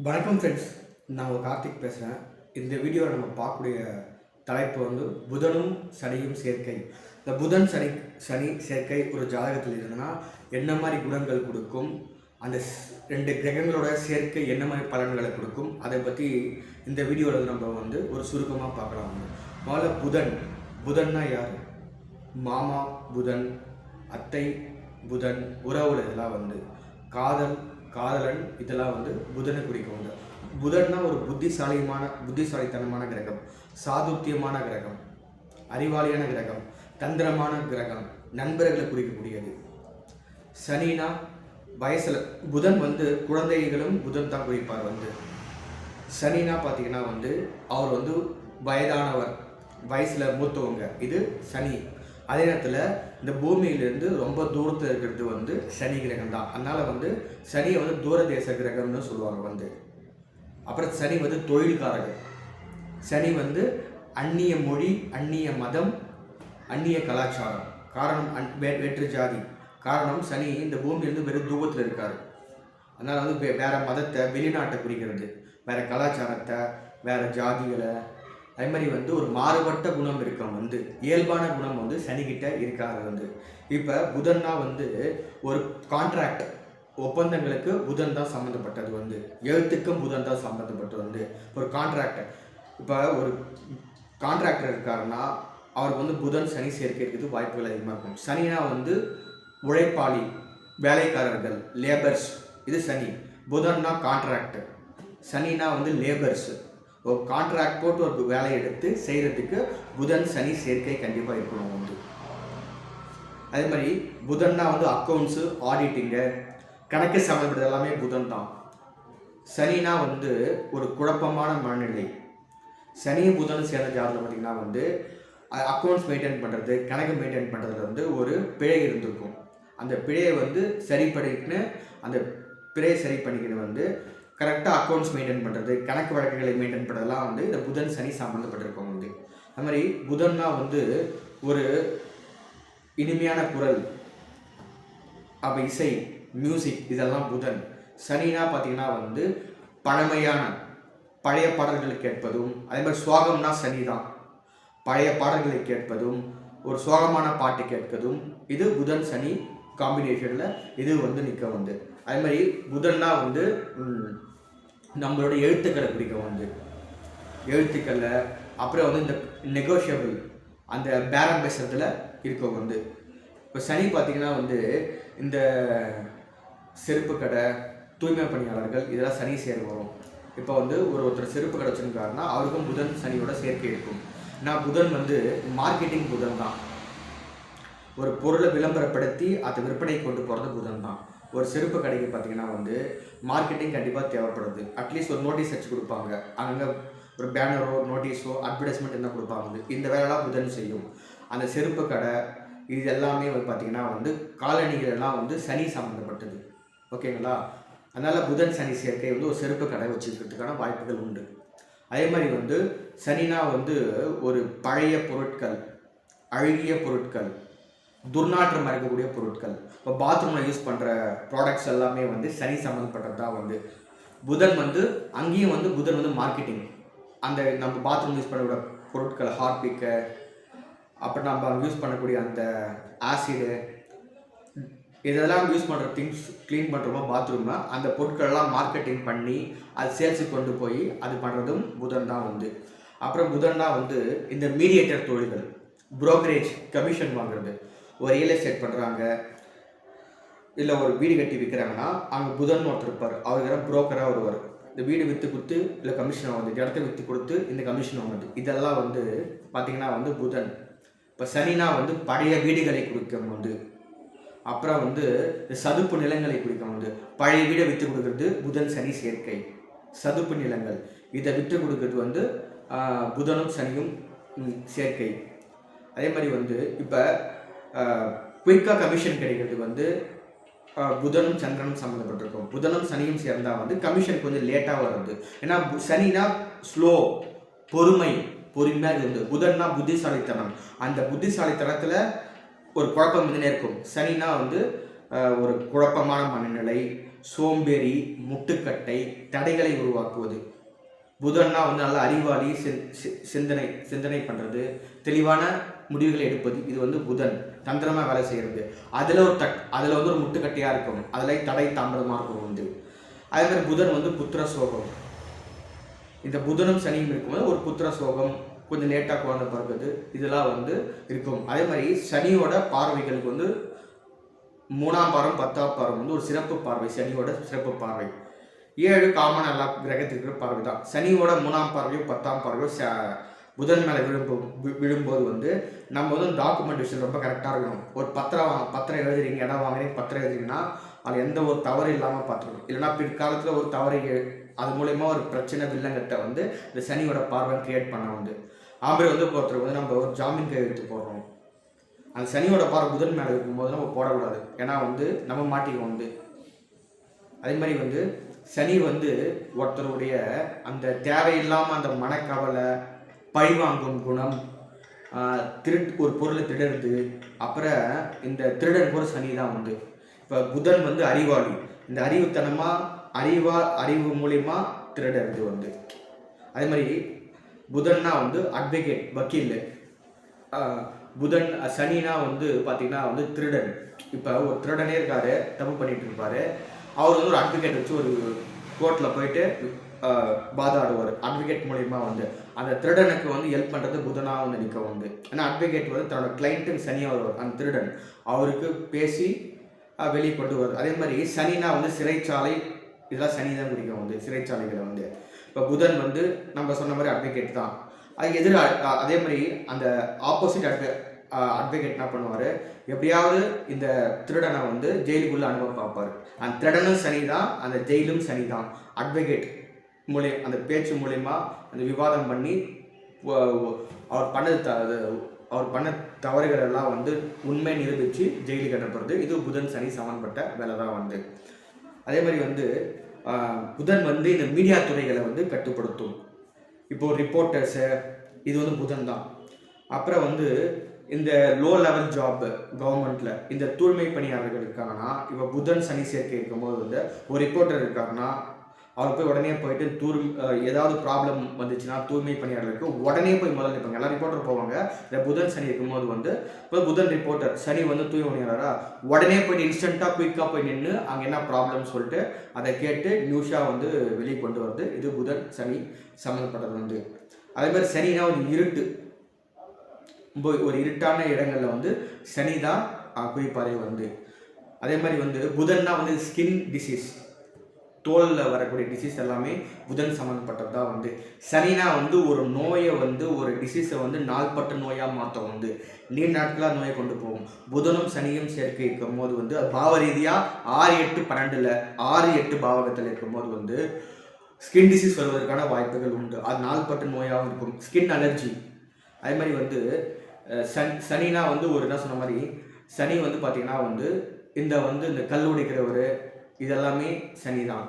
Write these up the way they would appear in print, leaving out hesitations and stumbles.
வணக்கம் ஃப்ரெண்ட்ஸ், நான் ஒரு கார்த்திக் பேசுகிறேன். இந்த வீடியோவில் நம்ம பார்க்கக்கூடிய தலைப்பு புதனும் சனியும் சேர்க்கை. இந்த புதன் சனி சேர்க்கை ஒரு ஜாதகத்தில் இருந்ததுன்னா என்ன மாதிரி குணங்கள் கொடுக்கும், அந்த ரெண்டு கிரகங்களோட சேர்க்கை என்ன மாதிரி பலன்களை கொடுக்கும், அதை பற்றி இந்த வீடியோவில் நம்ம ஒரு சுருக்கமாக பார்க்கலாம். முதல்ல புதன்னா யார்? மாமா புதன், அத்தை புதன், உறவுல இதெல்லாம் காதலன் இதெல்லாம் புதனை குறிக்கும். புதன்னா ஒரு புத்திசாலித்தனமான கிரகம், சாதுத்தியமான கிரகம், அறிவாளியான கிரகம், தந்திரமான கிரகம், நண்பர்களை குறிக்கக்கூடியது. சனினா வயசுல புதன் குழந்தைகளும் புதன் தான் குறிப்பார். சனினா பார்த்தீங்கன்னா அவர் வயதானவர், வயசுல மூத்தவங்க, இது சனி. அதே நேரத்தில் இந்த பூமியிலேருந்து ரொம்ப தூரத்தில் இருக்கிறது சனி கிரகம் தான். அதனால் சனியை தூரதேச கிரகம்னு சொல்லுவாங்க. அப்புறம் சனி தொழில்காரர்கள். சனி அந்நிய மொழி, அந்நிய மதம், அந்நிய கலாச்சாரம். காரணம் வேற்று ஜாதி. காரணம் சனி இந்த பூமியிலேருந்து வெறும் தூரத்தில் இருக்கார். அதனால் வேறு மதத்தை, வெளிநாட்டை குறிக்கிறது, வேறு கலாச்சாரத்தை, வேறு ஜாதிகளை. அதே மாதிரி ஒரு மாறுபட்ட குணம் இருக்கும். இயல்பான குணம் சனிக்கிட்ட இருக்காது. இப்போ புதன்னா ஒரு கான்ட்ராக்ட், ஒப்பந்தங்களுக்கு புதன் தான் சம்மந்தப்பட்டது. எழுத்துக்கும் புதன் தான் சம்மந்தப்பட்டது. ஒரு கான்ட்ராக்ட், இப்போ ஒரு கான்ட்ராக்டர் இருக்காருன்னா அவருக்கு புதன் சனி சேர்க்கை இருக்கிறது வாய்ப்புகள் அதிகமாக இருக்கும். சனினா உழைப்பாளி, வேலைக்காரர்கள், லேபர்ஸ், இது சனி. புதன்னா கான்ட்ராக்ட், சனினா லேபர்ஸ். ஒரு கான்ட்ராக்ட் போட்டு ஒரு வேலையை எடுத்து செய்கிறதுக்கு புதன் சனி சேர்க்கை கண்டிப்பாக இருக்கணும். அதே மாதிரி புதன்னா அக்கௌண்ட்ஸு, ஆடிட்டிங்கு, கணக்கு சம்மந்தப்பட்டது எல்லாமே புதன் தான். சனினா ஒரு குழப்பமான மனநிலை. சனியும் புதனும் சேர்ந்த ஜாதகம் பார்த்திங்கன்னா அக்கௌண்ட்ஸ் மெயின்டைன் பண்ணுறது, கணக்கு மெயின்டைன் பண்ணுறதுல ஒரு பிழை இருந்திருக்கும். அந்த பிழையை சரி பண்ணிக்கணும். கரெக்டாக அக்கௌண்ட்ஸ் மெயின்டைன் பண்ணுறது, கணக்கு வழக்குகளை மெயின்டைன் பண்ணுறதுலாம் இந்த புதன் சனி சம்மந்தப்பட்டிருக்கவங்க. அது மாதிரி புதன்னா ஒரு இனிமையான குரல், அப்போ இசை, மியூசிக், இதெல்லாம் புதன். சனினா பார்த்திங்கன்னா பழைய பாடல்களை கேட்பதும், அதே மாதிரி சோகம்னா சனி தான். பழைய பாடல்களை கேட்பதும், ஒரு சோகமான பாட்டு கேட்பதும், இது புதன் சனி காம்பினேஷனில் இது நிற்க. அதே மாதிரி புதன்னா நம்மளோட எழுத்துக்களை குறிக்க. எழுத்துக்களில் அப்புறம் இந்த நெகோஷியபிள், அந்த பேரம் பேசுறதுல இருக்க. இப்போ சனி பார்த்திங்கன்னா இந்த செருப்பு கடை, தூய்மை பணியாளர்கள், இதெல்லாம் சனி சேர வரும். இப்போ ஒருத்தர் செருப்பு கடை வச்சுருக்காருன்னா அவருக்கும் புதன் சனியோட சேர்க்கை இருக்கும். நான் புதன் மார்க்கெட்டிங் புதன் தான். ஒரு பொருளை விளம்பரப்படுத்தி அதை விற்பனை கொண்டு போகிறது புதன் தான். ஒரு செருப்பு கடைக்கு பார்த்திங்கன்னா மார்க்கெட்டிங் கண்டிப்பாக தேவைப்படுது. அட்லீஸ்ட் ஒரு நோட்டீஸ் வச்சு கொடுப்பாங்க, அங்கங்கே ஒரு பேனரோ நோட்டீஸோ அட்வர்டைஸ்மெண்ட் என்ன கொடுப்பாங்க. இந்த வேலைலாம் புதன் செய்யும். அந்த செருப்பு கடை இது எல்லாமே பார்த்திங்கன்னா காலணிகள் எல்லாம் சனி சம்மந்தப்பட்டது. ஓகேங்களா? அதனால் புதன் சனி சேர்க்கை ஒரு செருப்பு கடை வச்சுக்கிறதுக்கான வாய்ப்புகள் உண்டு. அதே மாதிரி சனினா ஒரு பழைய பொருட்கள், அழுகிய பொருட்கள், துர்நாற்றம் இருக்கக்கூடிய பொருட்கள். இப்போ பாத்ரூமில் யூஸ் பண்ணுற ப்ராடக்ட்ஸ் எல்லாமே சனி சம்மந்தப்பட்டது தான். புதன் அங்கேயும் புதன் மார்க்கெட்டிங், அந்த நம்ம பாத்ரூம் யூஸ் பண்ணக்கூடிய பொருட்கள், ஹார்பிக்கு, அப்புறம் நம்ம அங்கே யூஸ் பண்ணக்கூடிய அந்த ஆசிடு, இதெல்லாம் யூஸ் பண்ணுற திங்ஸ் க்ளீன் பண்ணுறோமோ பாத்ரூமை, அந்த பொருட்களெல்லாம் மார்க்கெட்டிங் பண்ணி அது சேல்ஸுக்கு கொண்டு போய் அது பண்ணுறதும் புதன் தான். அப்புறம் புதன்னா இந்த மீடியேட்டர் தொழில்கள், புரோக்கரேஜ், கமிஷன் வாங்குறது. ஒரு ரியல் எஸ்டேட் பண்ணுறாங்க, இல்லை ஒரு வீடு கட்டி விற்கிறாங்கன்னா அங்கே புதன் ஒருத்தர் இருப்பார், அவருக்கு புரோக்கராக வருவார். இந்த வீடு விற்று கொடுத்து இல்லை கமிஷன் வாங்குது, இடத்த விற்று கொடுத்து இந்த கமிஷன் வாங்குது. இதெல்லாம் பார்த்திங்கன்னா புதன். இப்போ சனினா பழைய வீடுகளை குறிக்கும். அப்புறம் சதுப்பு நிலங்களை குறிக்கும். பழைய வீடை விற்று கொடுக்கறது புதன் சனி சேர்க்கை. சதுப்பு நிலங்கள் இதை விற்று கொடுக்கறது புதனும் சனியும் சேர்க்கை. அதே மாதிரி இப்போ குயிக்காக கமிஷன் கிடைக்கிறது புதனும் சந்திரனும் சம்மந்தப்பட்டிருக்கும். புதனும் சனியும் சேர்ந்தால் கமிஷன் கொஞ்சம் லேட்டாக வருது. ஏன்னா சனினா ஸ்லோ, பொறுமையாக இருந்து, புதன்னா புத்திசாலித்தனம். அந்த புத்திசாலித்தனத்தில் ஒரு குழப்பம் இருந்துனே இருக்கும். சனினா ஒரு குழப்பமான மனநிலை, சோம்பேறி, முட்டுக்கட்டை, தடைகளை உருவாக்குவது. புதன்னா வந்து நல்ல அறிவாளி, சிந்தனை பண்ணுறது, தெளிவான முடிவுகளை எடுப்பது. இது வந்து புதன் தந்திரமாக வேலை செய்கிறது. அதில் வந்து ஒரு முட்டுக்கட்டையாக இருக்கும், அதில் தடை தாமதமாக இருக்கும் வந்து. அதே மாதிரி புதன் வந்து புத்திர சோகம். இந்த புதனும் சனியும் இருக்கும்போது ஒரு புத்திர சோகம், கொஞ்சம் லேட்டாக குழந்தை பிறகுது, இதெல்லாம் வந்து இருக்கும். அதே மாதிரி சனியோட பார்வைகளுக்கு வந்து 3ஆம் பாரம் 10ஆம் பாரம் வந்து ஒரு சிறப்பு பார்வை, சனியோட சிறப்பு பார்வை. 7 காமன் எல்லா கிரகத்துக்கு பார்வை தான். சனியோட 3ஆம் பார்வையோ 10ஆம் பார்வையோ புதன் மேலே விழும்போது வந்து நம்ம வந்து டாக்குமெண்டேஷன் ரொம்ப கரெக்டாக இருக்கணும். ஒரு பத்திரம் எழுதுறீங்க, இடம் வாங்குறீங்க, பத்திரம் எழுதுறீங்கன்னா அது எந்த ஒரு தவறு இல்லாமல் பார்த்துக்கணும். இல்லைன்னா பிற்காலத்தில் ஒரு தவறு அது மூலயமா ஒரு பிரச்சனை வில்லங்கத்தை வந்து இந்த சனியோட பார்வை கிரியேட் பண்ண வந்து ஆம்பளை வந்து ஒருத்தர் வந்து நம்ம ஒரு ஜாமீன் கையெழுத்து போடுறோம், அந்த சனியோட பார்வை புதன் மேலே இருக்கும்போது நம்ம போடக்கூடாது, ஏன்னா வந்து நம்ம மாட்டிக்குவோம் வந்து. அதே மாதிரி வந்து சனி வந்து ஒருத்தருடைய அந்த தேவையில்லாமல் அந்த மனக்கவலை, பழிவாங்கும் குணம், ஒரு பொருளை திருடுறது, அப்புறம் இந்த திருடன் கூட சனி தான் வந்து. இப்போ புதன் வந்து அறிவாளி, இந்த அறிவு மூலிமா திருடுறது வந்து. அதே மாதிரி புதன்னா வந்து அட்வொகேட், வக்கீல். புதன் சனினா வந்து பார்த்திங்கன்னா வந்து திருடன். இப்போ ஒரு திருடனே இருக்காரு, தப்பு பண்ணிட்டு இருப்பாரு, அவர் வந்து ஒரு அட்வொகேட் வச்சு ஒரு கோர்ட்டில் போயிட்டு வாதாடுவார். அட்வொகேட் மூலிமா வந்து அந்த திருடனுக்கு வந்து ஹெல்ப் பண்ணுறது புதனாக வந்து நிற்க வந்து. ஏன்னா அட்வொகேட் வந்து தன்னோட கிளைண்ட்டுக்கு சனியாக வருவார், அந்த திருடன் அவருக்கு பேசி வெளியே கொண்டு வருவார். அதே மாதிரி சனினா வந்து சிறைச்சாலை, இதெல்லாம் சனி தான் குறிக்கும் வந்து சிறைச்சாலைகளை வந்து. இப்போ புதன் வந்து நம்ம சொன்ன மாதிரி அட்வொகேட் தான். அது அதே மாதிரி அந்த ஆப்போசிட் அட்வொகேட் என்ன பண்ணுவார், எப்படியாவது இந்த திருடனை வந்து ஜெயிலுக்குள்ளே அனுப்ப பார்ப்பார். அந்த திருடனும் சனி தான், அந்த ஜெயிலும் சனி தான். அட்வொகேட் அந்த பேச்சு மூலயமா அந்த விவாதம் பண்ணி அவர் பண்ண தவறுகள் எல்லாம் வந்து உண்மை நிரூபித்து ஜெயிலுக்கு அனுப்புறது. இது புதன் சனி சமன்பட்ட வேலை தான் வந்து. அதே மாதிரி வந்து புதன் வந்து இந்த மீடியா துறைகளை வந்து கட்டுப்படுத்தும். இப்போது ரிப்போர்ட்டர்ஸு, இது வந்து புதன் தான். அப்புறம் வந்து இந்த லோ லெவல் ஜாப் கவர்மெண்ட்டில் இந்த தூய்மை பணியாளர்கள் இருக்காங்கன்னா, இப்போ புதன் சனி சேர்க்கை இருக்கும்போது வந்து ஒரு ரிப்போர்ட்டர் இருக்காருன்னா அவர் போய் உடனே போயிட்டு ஏதாவது ப்ராப்ளம் வந்துச்சுன்னா தூய்மை பணியாளர்களுக்கு உடனே போய் முதல்ல நிற்பாங்க. எல்லா ரிப்போர்ட்டர் போவாங்க. இந்த புதன் சனி இருக்கும்போது வந்து இப்போ புதன் ரிப்போர்ட்டர், சனி வந்து தூய்மை பணியாளராக உடனே போயிட்டு இன்ஸ்டண்ட்டாக குயிக்காக போய் நின்று அங்கே என்ன ப்ராப்ளம்னு சொல்லிட்டு அதை கேட்டு நியூஸாக வந்து வெளியே கொண்டு வருது. இது புதன் சனி சம்மந்தப்பட்டது வந்து. அதே மாதிரி சனினா ஒரு இருட்டான இடங்களில் வந்து சனி தான் குறிப்பாரே வந்து. அதே மாதிரி வந்து புதன்னா வந்து ஸ்கின் டிசீஸ், தோலில் வரக்கூடிய டிசீஸ் எல்லாமே புதன் சம்மந்தப்பட்டது தான் வந்து. சனினா வந்து ஒரு நோயை வந்து ஒரு டிசீஸை வந்து நாள்பட்ட நோயாக மாற்றம் வந்து நீண்ட நாட்களாக நோயை கொண்டு போகும். புதனும் சனியும் சேர்க்கை இருக்கும் போது வந்து அது பாவ ரீதியாக 6, 8, 12 6, 8 பாவகத்தில் இருக்கும்போது வந்து ஸ்கின் டிசீஸ் வருவதற்கான வாய்ப்புகள் உண்டு. அது நாள்பட்ட நோயாகவும் இருக்கும், ஸ்கின் அலர்ஜி. அதே மாதிரி வந்து சனினா வந்து ஒரு என்ன சொன்ன மாதிரி சனி வந்து பார்த்திங்கன்னா வந்து இந்த கல் உடைக்கிறவர், இதெல்லாமே சனி தான்.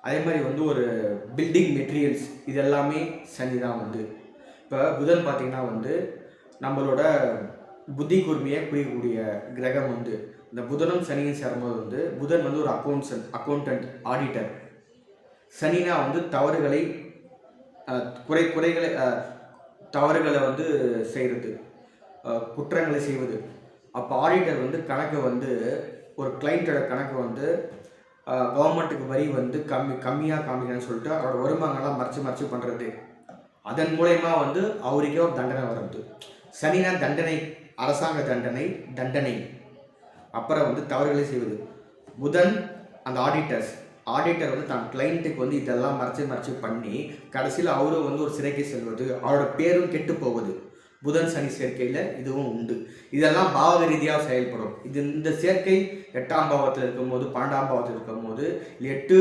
அதே மாதிரி வந்து ஒரு பில்டிங் மெட்டீரியல்ஸ், இதெல்லாமே சனி தான் வந்து. இப்போ புதன் பார்த்திங்கன்னா வந்து நம்மளோட புத்தி கூர்மையை குறிக்கக்கூடிய கிரகம் வந்து. இந்த புதனும் சனியும் சேரும்போது வந்து புதன் வந்து ஒரு அக்கௌண்டன்ட், ஆடிட்டர். சனினா வந்து தவறுகளை வந்து செய்கிறது, குற்றங்களை செய்வது. அப்போ ஆடிட்டர் வந்து கணக்கு வந்து ஒரு கிளைண்ட்டோட கணக்கு வந்து கவர்மெண்ட்டுக்கு வரி வந்து கம்மியாக காமிக்கணும்னு சொல்லிட்டு அவரோட வருமானங்கள்லாம் மறைச்சு பண்ணுறது. அதன் மூலயமா வந்து அவருக்கே ஒரு தண்டனை வருது. சனினா தண்டனை, அரசாங்க தண்டனை. அப்புறம் வந்து தவறுகளை செய்வது. புதன் அந்த ஆடிட்டர் வந்து தன் கிளைண்ட்டுக்கு வந்து இதெல்லாம் மறைச்சு பண்ணி கடைசியில் அவரும் வந்து ஒரு சிறைக்கு செல்வது, அவரோட பேரும் கெட்டு போவது. புதன் சனி சேர்க்கையில் இதுவும் உண்டு. இதெல்லாம் பாவக ரீதியாக செயல்படும். இந்த சேர்க்கை 8ஆம் பாவத்தில் இருக்கும்போது, 12ஆம் பாவத்தில் இருக்கும்போது, 8,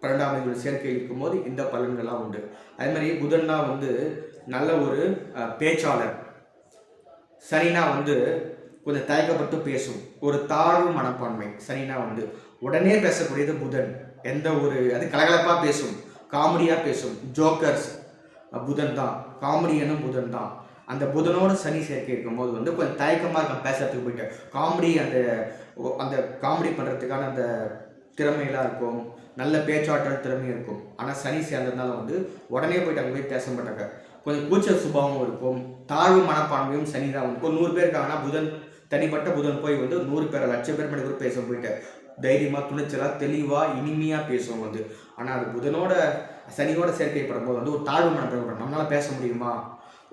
12ஆம் சேர்க்கையில் இருக்கும்போது இந்த பலன்கள்லாம் உண்டு. அதே மாதிரி புதன்னா வந்து நல்ல ஒரு பேச்சாளர். சனினா வந்து கொஞ்சம் தயக்கப்பட்டு பேசும், ஒரு தாழ்வு மனப்பான்மை. சனினா வந்து உடனே பேசக்கூடியது புதன். அது கலகலப்பாக பேசும், காமெடியாக பேசும். ஜோக்கர்ஸ் புதன் தான், காமெடியனும் புதன் தான். அந்த புதனோட சனி சேர்க்கை இருக்கும்போது வந்து கொஞ்சம் தயக்கமாக இருக்கும் பேசுறதுக்கு. போயிட்டு காமெடி அந்த காமெடி பண்ணுறதுக்கான அந்த திறமையெல்லாம் இருக்கும், நல்ல பேச்சாற்றல் திறமை இருக்கும். ஆனால் சனி சேர்ந்ததுனால வந்து உடனே போயிட்டு அங்கே போய் பேச மாட்டாங்க. கொஞ்சம் கூச்ச சுபாவம் இருக்கும், தாழ்வு மனப்பான்மையும் சனி தான் வந்து. ஒரு 100 பேர் இருக்காங்கன்னா புதன் தனிப்பட்ட புதன் போய் வந்து 100 பேர் 1,00,000 பேர் கூட பேச போயிட்டு தைரியமாக துணிச்சலாக தெளிவாக இனிமையாக பேசுவோம் வந்து. ஆனால் அது புதனோட சனியோட சேர்க்கைப்படும் போது வந்து ஒரு தாழ்வு மனப்பான்மை, நம்மளால் பேச முடியுமா,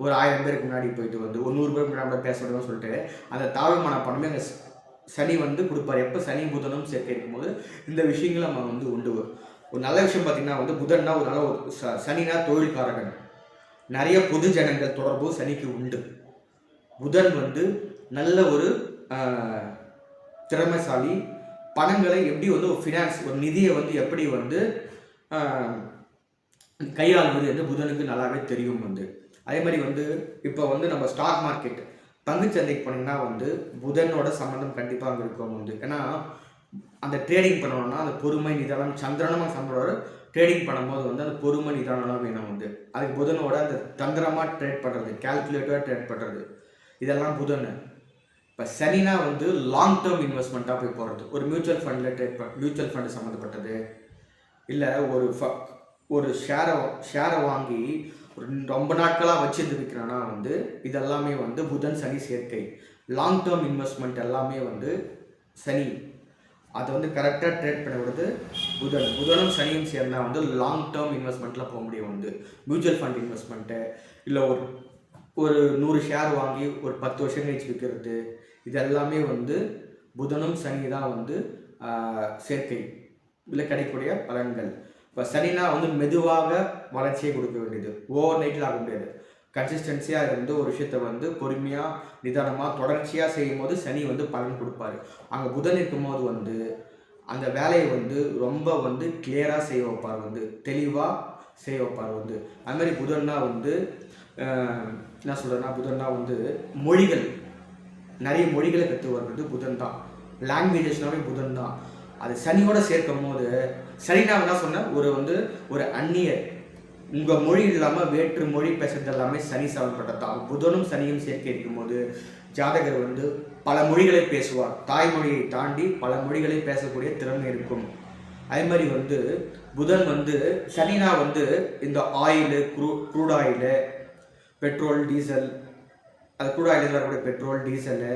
ஒரு 1000 பேருக்கு முன்னாடி போயிட்டு வந்து ஒரு 100 பேருக்கு முன்னாடி பேச முடியும்னு சொல்லிட்டு அந்த தாழ்வு மனப்பான்மை அங்கே சனி வந்து கொடுப்பார். எப்போ சனி புதனும் சேர்க்கை இருக்கும்போது இந்த விஷயங்கள் நம்ம வந்து உண்டு. ஒரு நல்ல விஷயம் பார்த்தீங்கன்னா வந்து புதன்னா ஒரு நல்ல ஒரு சனினா தொழில்காரகன், நிறைய பொது ஜனங்கள் தொடர்பு சனிக்கு உண்டு. புதன் வந்து நல்ல ஒரு திறமைசாலி, பணங்களை எப்படி வந்து ஒரு ஃபினான்ஸ் ஒரு நிதியை வந்து எப்படி வந்து கையாளுவது என்று புதனுக்கு நல்லாவே தெரியும் வந்து. அதே மாதிரி வந்து இப்போ வந்து நம்ம ஸ்டாக் மார்க்கெட் பங்குச்சந்தைக்கு போனீங்கன்னா வந்து புதனோட சம்மந்தம் கண்டிப்பாக அங்கே இருக்கும் வந்து. ஏன்னா அந்த ட்ரேடிங் பண்ணணும்னா அந்த பொறுமை நிதானம், சந்திரனமாக சம்பளோட ட்ரேடிங் பண்ணும்போது வந்து அந்த பொறுமை நிதானம்லாம் வேணும் வந்து. அதுக்கு புதனோட அந்த தந்திரமாக ட்ரேட் பண்ணுறது, கால்குலேட்டராக ட்ரேட் பண்ணுறது, இதெல்லாம் புதன். இப்போ சனினா வந்து லாங் டேர்ம் இன்வெஸ்ட்மெண்ட்டாக போய் போகிறது, ஒரு மியூச்சுவல் ஃபண்டில் ட்ரேட் மியூச்சுவல் ஃபண்டு சம்மந்தப்பட்டது, இல்லை ஒரு ஷேரை வாங்கி ஒரு ரொம்ப நாட்களாக வச்சுருந்து விற்கிறான்னா வந்து இதெல்லாமே வந்து புதன் சனி சேர்க்கை. லாங் டேர்ம் இன்வெஸ்ட்மெண்ட் எல்லாமே வந்து சனி அதை வந்து கரெக்டாக ட்ரேட் பண்ண விடுறது புதனும் சனியும் சேர்ந்தால் வந்து லாங் டேர்ம் இன்வெஸ்ட்மெண்ட்டில் போக முடியும் வந்து. மியூச்சுவல் ஃபண்ட் இன்வெஸ்ட்மெண்ட்டு, இல்லை ஒரு 100 ஷேர் வாங்கி ஒரு 10 வருஷம் கழிச்சு விற்கிறது, இதெல்லாமே வந்து புதனும் சனி தான் வந்து சேர்க்கை இல்லை கிடைக்கக்கூடிய பலன்கள். இப்போ சனினா வந்து மெதுவாக வளர்ச்சியை கொடுக்க வேண்டியது, ஓவர் நைட்டில் ஆக முடியாது. கன்சிஸ்டன்சியாக இருந்து ஒரு விஷயத்தை வந்து பொறுமையாக நிதானமாக தொடர்ச்சியாக செய்யும் போது சனி வந்து பலன் கொடுப்பாரு. அங்கே புதன் இருக்கும்போது வந்து அந்த வேலையை வந்து ரொம்ப வந்து கிளியராக செய்ய வைப்பார் வந்து, தெளிவாக செய்ய வைப்பார் வந்து. அதுமாதிரி புதன்னா வந்து என்ன சொல்கிறேன்னா புதன்னா வந்து மொழிகள், நிறைய மொழிகளை கற்றுவர்றது புதன் தான். லாங்குவேஜஸ்னாவே புதன் தான். அது சனியோட சேர்க்கும் போது சனினா என்ன சொன்ன ஒரு அந்நியர் உங்கள் மொழி இல்லாமல் வேற்று மொழி பேசுறது எல்லாமே சனி சம்பந்தப்பட்டது தான். புதனும் சனியும் சேர்க்கை இருக்கும்போது ஜாதகர் வந்து பல மொழிகளை பேசுவார், தாய்மொழியை தாண்டி பல மொழிகளை பேசக்கூடிய திறமை இருக்கும். அதே மாதிரி வந்து புதன் வந்து சனினா வந்து இந்த oil, crude oil, petrol, diesel, அது க்ரூட் ஆயிலில் வரக்கூடிய பெட்ரோல், டீசலு,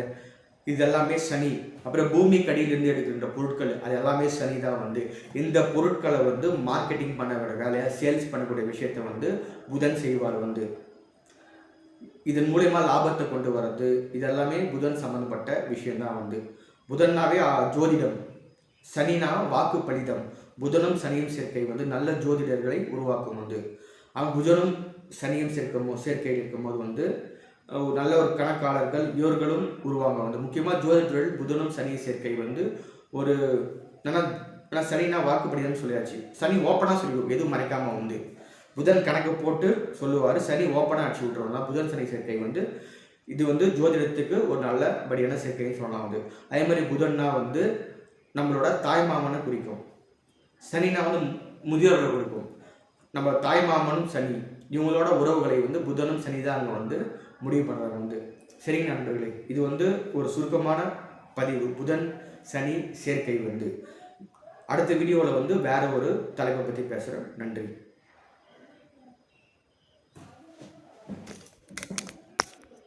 இதெல்லாமே சனி. அப்புறம் பூமிக்கு அடியிலிருந்து எடுக்கின்ற பொருட்கள் அது எல்லாமே சனி தான் வந்து. இந்த பொருட்களை வந்து மார்க்கெட்டிங் பண்ண வேலையை, சேல்ஸ் பண்ணக்கூடிய விஷயத்தை வந்து புதன் செய்வார் வந்து. இதன் மூலயமா லாபத்தை கொண்டு வர்றது, இதெல்லாமே புதன் சம்மந்தப்பட்ட விஷயம்தான் வந்து. புதன்னாவே ஜோதிடம், சனினா வாக்கு பலிதம். புதனும் சனியும் சேர்க்கை வந்து நல்ல ஜோதிடர்களை உருவாக்கும் வந்து. அவன் புதனும் சனியும் சேர்க்கையில் இருக்கும்போது வந்து நல்ல ஒரு கணக்காளர்கள் இவர்களும் உருவாங்க வந்து. முக்கியமாக ஜோதிடர்கள் புதனும் சனி சேர்க்கை வந்து ஒரு ஏன்னா சனினா வாக்குப்படிதான் சொல்லியாச்சு. சனி ஓப்பனாக சொல்லிவிடும், எதுவும் மறைக்காமல் வந்து. புதன் கணக்கு போட்டு சொல்லுவார், சனி ஓப்பனாக அடிச்சு விட்டுருவாங்க. புதன் சனி சேர்க்கை வந்து இது வந்து ஜோதிடத்துக்கு ஒரு நல்லபடியான சேர்க்கைன்னு சொல்லலாம் வந்து. அதே மாதிரி புதன்னா வந்து நம்மளோட தாய்மாமனை குறிக்கும், சனினா வந்து முதியோர்களை குறிக்கும். நம்ம தாய்மாமனும் சனி இவங்களோட உறவுகளை வந்து புதனும் சனி தான் அங்கே வந்து முடிவு பண்ணுறாங்க வந்து. சரிங்க நண்பர்களே, இது வந்து ஒரு சுருக்கமான பதிவு புதன் சனி சேர்க்கை வந்து. அடுத்த வீடியோவில் வந்து வேற ஒரு தலைப்பை பற்றி பேசுகிறேன். நன்றி.